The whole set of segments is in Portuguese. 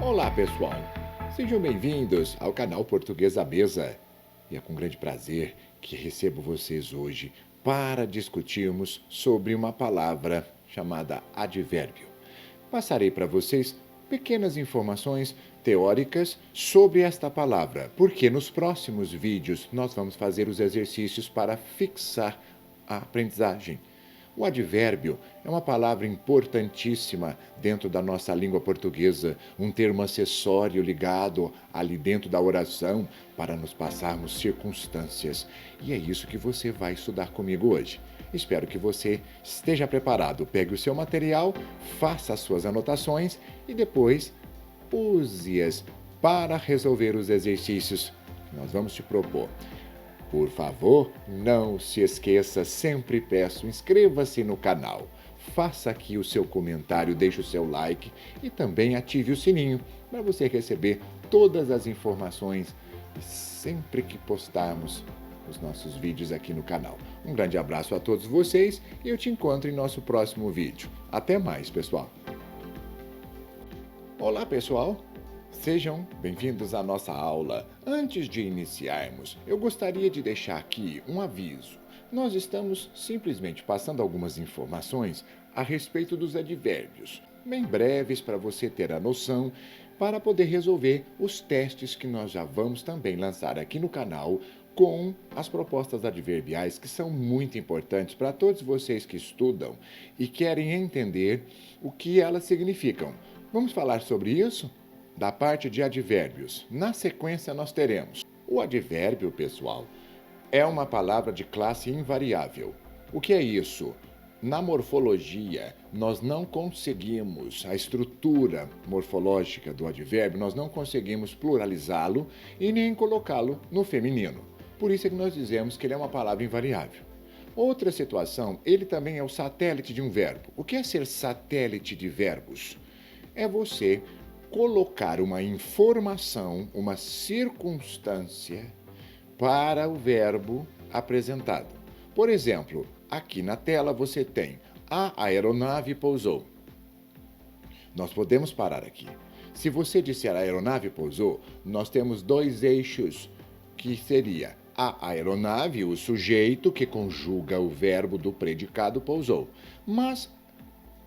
Olá, pessoal! Sejam bem-vindos ao canal Português à Mesa. E é com grande prazer que recebo vocês hoje para discutirmos sobre uma palavra chamada advérbio. Passarei para vocês pequenas informações teóricas sobre esta palavra, porque nos próximos vídeos nós vamos fazer os exercícios para fixar a aprendizagem. O advérbio é uma palavra importantíssima dentro da nossa língua portuguesa, um termo acessório ligado ali dentro da oração para nos passarmos circunstâncias. E é isso que você vai estudar comigo hoje. Espero que você esteja preparado. Pegue o seu material, faça as suas anotações e depois use-as para resolver os exercícios que nós vamos te propor. Por favor, não se esqueça, sempre peço, inscreva-se no canal, faça aqui o seu comentário, deixe o seu like e também ative o sininho para você receber todas as informações sempre que postarmos os nossos vídeos aqui no canal. Um grande abraço a todos vocês e eu te encontro em nosso próximo vídeo. Até mais, pessoal! Olá, pessoal! Sejam bem-vindos à nossa aula. Antes de iniciarmos, eu gostaria de deixar aqui um aviso. Nós estamos simplesmente passando algumas informações a respeito dos advérbios, bem breves para você ter a noção, para poder resolver os testes que nós já vamos também lançar aqui no canal com as propostas adverbiais que são muito importantes para todos vocês que estudam e querem entender o que elas significam. Vamos falar sobre isso? Da parte de advérbios. Na sequência, nós teremos o advérbio, pessoal, é uma palavra de classe invariável. O que é isso? Na morfologia, nós não conseguimos, a estrutura morfológica do advérbio, nós não conseguimos pluralizá-lo e nem colocá-lo no feminino. Por isso é que nós dizemos que ele é uma palavra invariável. Outra situação, ele também é o satélite de um verbo. O que é ser satélite de verbos? É você colocar uma informação, uma circunstância para o verbo apresentado. Por exemplo, aqui na tela você tem a aeronave pousou. Nós podemos parar aqui. Se você disser a aeronave pousou, nós temos dois eixos, que seria a aeronave, o sujeito que conjuga o verbo do predicado pousou. Mas,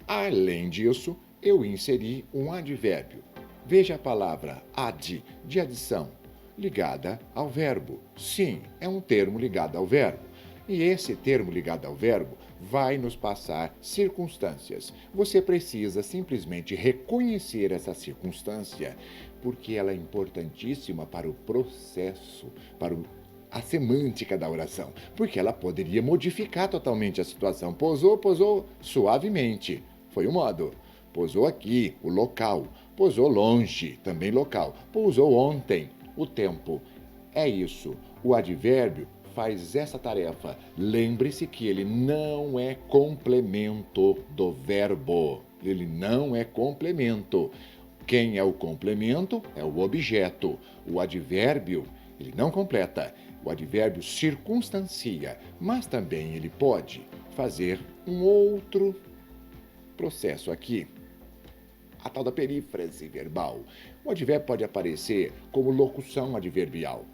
além disso, eu inseri um advérbio. Veja a palavra ad, de adição, ligada ao verbo. Sim, é um termo ligado ao verbo. E esse termo ligado ao verbo vai nos passar circunstâncias. Você precisa simplesmente reconhecer essa circunstância, porque ela é importantíssima para o processo, para a semântica da oração, porque ela poderia modificar totalmente a situação. Pousou, pousou suavemente. Foi o modo. Pousou aqui, o local. Pousou longe, também local. Pousou ontem, o tempo. É isso. O advérbio faz essa tarefa. Lembre-se que ele não é complemento do verbo. Ele não é complemento. Quem é o complemento é o objeto. O advérbio, ele não completa. O advérbio circunstancia, mas também ele pode fazer um outro processo aqui. A tal da perífrase verbal. O advérbio pode aparecer como locução adverbial.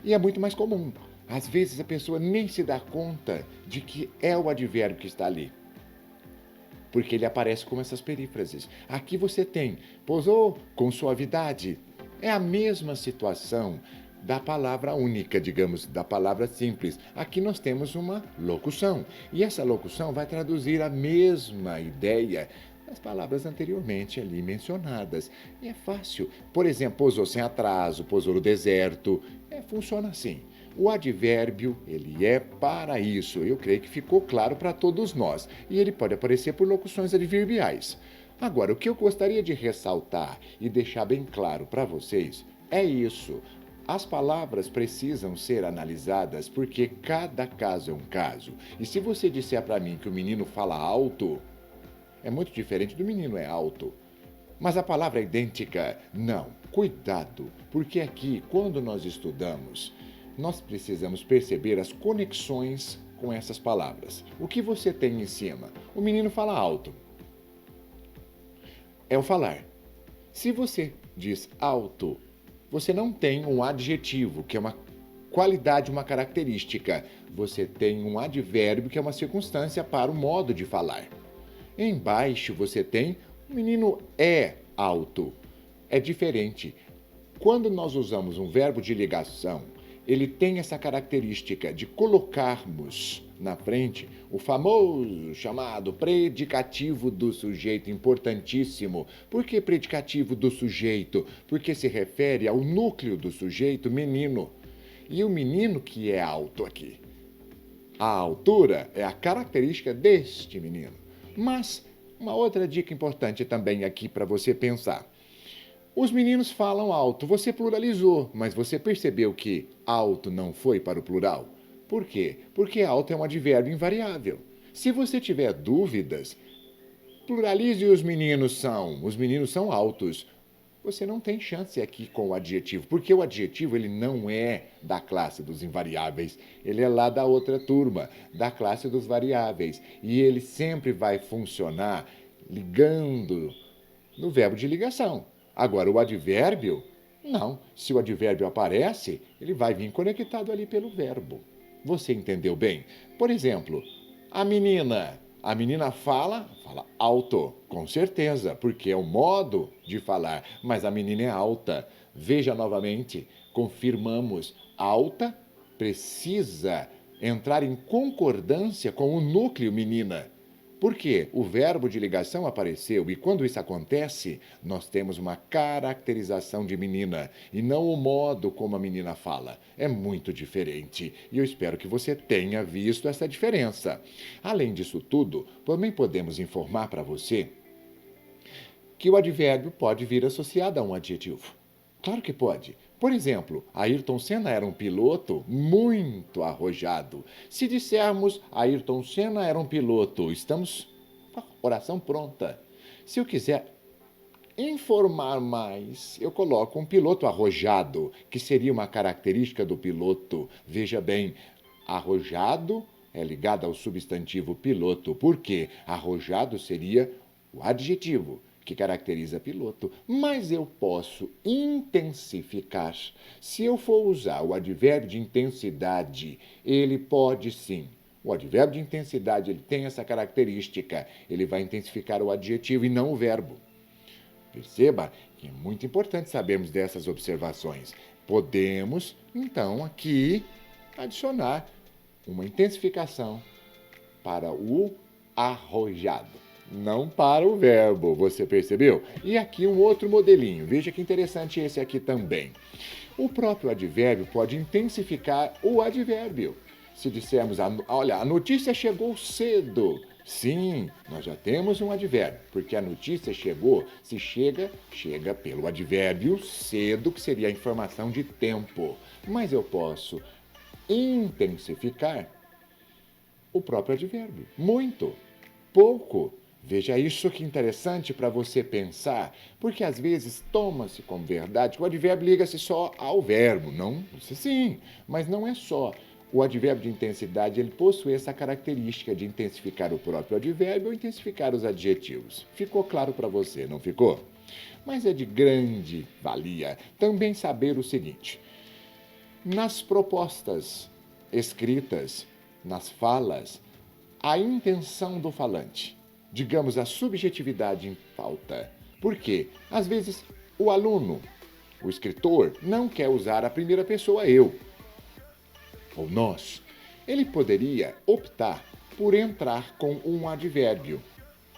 E é muito mais comum. Às vezes a pessoa nem se dá conta de que é o advérbio que está ali, porque ele aparece como essas perífrases. Aqui você tem pousou com suavidade. É a mesma situação da palavra única, digamos, da palavra simples. Aqui nós temos uma locução. E essa locução vai traduzir a mesma ideia das palavras anteriormente ali mencionadas. E é fácil. Por exemplo, pousou sem atraso, pousou no deserto. Funciona assim. O advérbio, ele é para isso. Eu creio que ficou claro para todos nós. E ele pode aparecer por locuções adverbiais. Agora, o que eu gostaria de ressaltar e deixar bem claro para vocês é isso. As palavras precisam ser analisadas porque cada caso é um caso. E se você disser para mim que o menino fala alto, é muito diferente do menino é alto. Mas a palavra é idêntica? Não. Cuidado, porque aqui, quando nós estudamos, nós precisamos perceber as conexões com essas palavras. O que você tem em cima? O menino fala alto. É o falar. Se você diz alto, você não tem um adjetivo, que é uma qualidade, uma característica. Você tem um advérbio, que é uma circunstância para o modo de falar. Embaixo você tem o menino é alto. É diferente. Quando nós usamos um verbo de ligação, ele tem essa característica de colocarmos na frente o famoso chamado predicativo do sujeito, importantíssimo. Por que predicativo do sujeito? Porque se refere ao núcleo do sujeito, menino. E o menino que é alto aqui. A altura é a característica deste menino. Mas uma outra dica importante também aqui para você pensar. Os meninos falam alto, você pluralizou, mas você percebeu que alto não foi para o plural? Por quê? Porque alto é um advérbio invariável. Se você tiver dúvidas, pluralize os meninos são altos. Você não tem chance aqui com o adjetivo, porque o adjetivo ele não é da classe dos invariáveis, ele é lá da outra turma, da classe dos variáveis, e ele sempre vai funcionar ligando no verbo de ligação. Agora, o advérbio, não. Se o advérbio aparece, ele vai vir conectado ali pelo verbo. Você entendeu bem? Por exemplo, a menina fala alto, com certeza, porque é o modo de falar, mas a menina é alta. Veja novamente, confirmamos, alta precisa entrar em concordância com o núcleo menina. Por quê? O verbo de ligação apareceu e quando isso acontece, nós temos uma caracterização de menina e não o modo como a menina fala. É muito diferente e eu espero que você tenha visto essa diferença. Além disso tudo, também podemos informar para você que o advérbio pode vir associado a um adjetivo. Claro que pode. Por exemplo, Ayrton Senna era um piloto muito arrojado. Se dissermos Ayrton Senna era um piloto, estamos com a oração pronta. Se eu quiser informar mais, eu coloco um piloto arrojado, que seria uma característica do piloto. Veja bem, arrojado é ligado ao substantivo piloto. Por quê? Arrojado seria o adjetivo que caracteriza piloto, mas eu posso intensificar. Se eu for usar o advérbio de intensidade, ele pode sim. O advérbio de intensidade ele tem essa característica, ele vai intensificar o adjetivo e não o verbo. Perceba que é muito importante sabermos dessas observações. Podemos, então, aqui adicionar uma intensificação para o arrojado. Não para o verbo, você percebeu? E aqui um outro modelinho, veja que interessante esse aqui também. O próprio advérbio pode intensificar o advérbio. Se dissermos, olha, a notícia chegou cedo. Sim, nós já temos um advérbio, porque a notícia chegou, se chega pelo advérbio cedo, que seria a informação de tempo. Mas eu posso intensificar o próprio advérbio. Muito, pouco. Veja isso que interessante para você pensar, porque às vezes toma-se como verdade que o advérbio liga-se só ao verbo. Não, sim, mas não é só. O advérbio de intensidade ele possui essa característica de intensificar o próprio advérbio ou intensificar os adjetivos. Ficou claro para você, não ficou? Mas é de grande valia também saber o seguinte: nas propostas escritas, nas falas, a intenção do falante, digamos, a subjetividade em pauta. Por quê? Às vezes, o aluno, o escritor, não quer usar a primeira pessoa eu, ou nós. Ele poderia optar por entrar com um advérbio.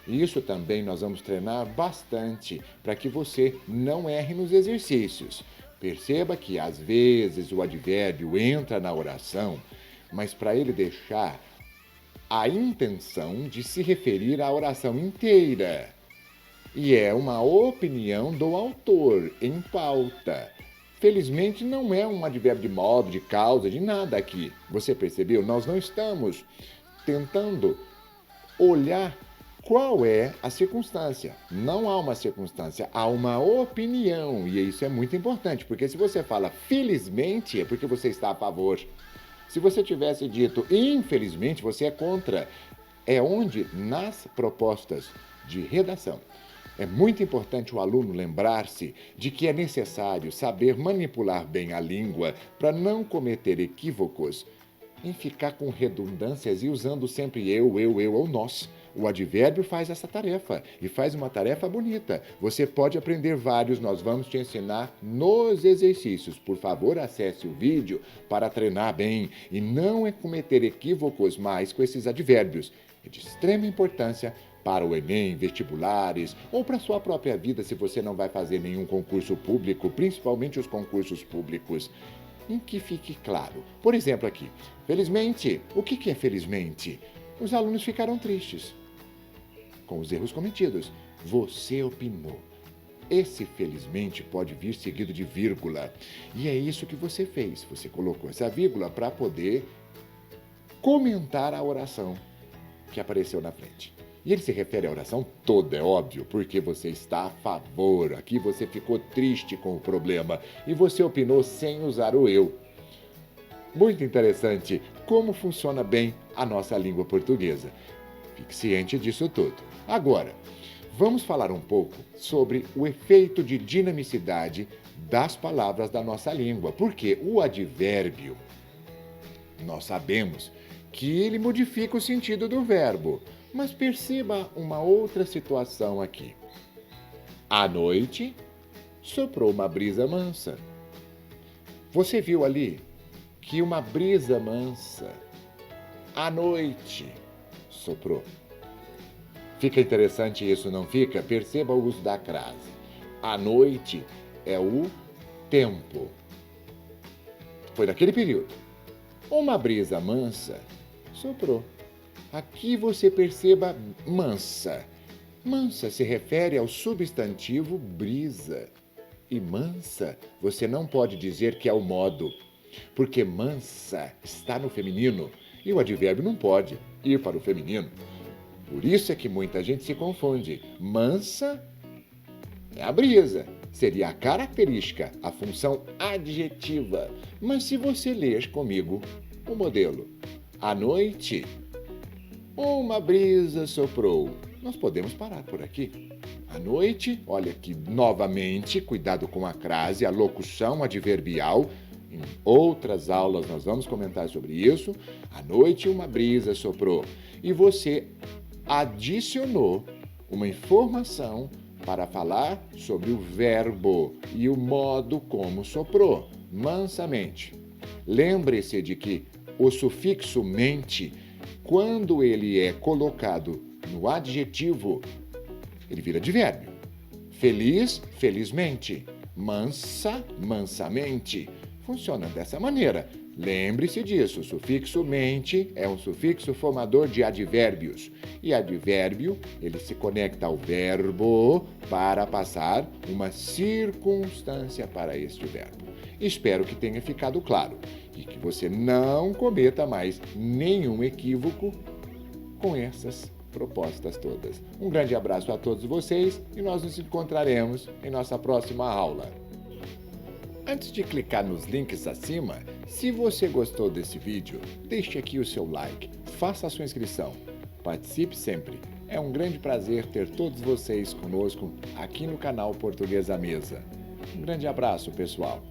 Isso também nós vamos treinar bastante para que você não erre nos exercícios. Perceba que, às vezes, o advérbio entra na oração, mas para ele deixar a intenção de se referir à oração inteira. E é uma opinião do autor em pauta. Felizmente não é um advérbio de modo, de causa, de nada aqui. Você percebeu? Nós não estamos tentando olhar qual é a circunstância. Não há uma circunstância, há uma opinião. E isso é muito importante, porque se você fala felizmente, é porque você está a favor. Se você tivesse dito, infelizmente, você é contra. É onde, nas propostas de redação, É muito importante o aluno lembrar-se de que é necessário saber manipular bem a língua para não cometer equívocos em ficar com redundâncias e usando sempre eu ou nós. O advérbio faz essa tarefa e faz uma tarefa bonita. Você pode aprender vários, nós vamos te ensinar nos exercícios. Por favor, acesse o vídeo para treinar bem e não cometer equívocos mais com esses advérbios. É de extrema importância para o Enem, vestibulares ou para a sua própria vida se você não vai fazer nenhum concurso público, principalmente os concursos públicos. Em que fique claro. Por exemplo aqui, felizmente, o que é felizmente? Os alunos ficaram tristes com os erros cometidos. Você opinou. Esse felizmente pode vir seguido de vírgula. E é isso que você fez. Você colocou essa vírgula para poder comentar a oração que apareceu na frente. E ele se refere à oração toda, é óbvio, porque você está a favor. Aqui você ficou triste com o problema e você opinou sem usar o eu. Muito interessante como funciona bem a nossa língua portuguesa. Fique ciente disso tudo. Agora, vamos falar um pouco sobre o efeito de dinamicidade das palavras da nossa língua, porque o advérbio, nós sabemos que ele modifica o sentido do verbo. Mas perceba uma outra situação aqui. À noite, soprou uma brisa mansa. Você viu ali que uma brisa mansa, à noite, soprou. Fica interessante isso, não fica? Perceba o uso da crase. À noite é o tempo. Foi naquele período. Uma brisa mansa soprou. Aqui você perceba mansa. Mansa se refere ao substantivo brisa. E mansa você não pode dizer que é o modo, porque mansa está no feminino e o advérbio não pode ir para o feminino. Por isso é que muita gente se confunde. Mansa é a brisa, seria a característica, a função adjetiva. Mas se você ler comigo o modelo, à noite, uma brisa soprou. Nós podemos parar por aqui. À noite, olha aqui novamente, cuidado com a crase, a locução adverbial. Em outras aulas nós vamos comentar sobre isso. À noite, uma brisa soprou. E você adicionou uma informação para falar sobre o verbo e o modo como soprou, mansamente. Lembre-se de que o sufixo mente, quando ele é colocado no adjetivo, ele vira advérbio. Feliz, felizmente. Mansa, mansamente. Funciona dessa maneira. Lembre-se disso, o sufixo mente é um sufixo formador de advérbios. E advérbio, ele se conecta ao verbo para passar uma circunstância para este verbo. Espero que tenha ficado claro e que você não cometa mais nenhum equívoco com essas propostas todas. Um grande abraço a todos vocês e nós nos encontraremos em nossa próxima aula. Antes de clicar nos links acima, se você gostou desse vídeo, deixe aqui o seu like, faça a sua inscrição, participe sempre. É um grande prazer ter todos vocês conosco aqui no canal Português à Mesa. Um grande abraço, pessoal!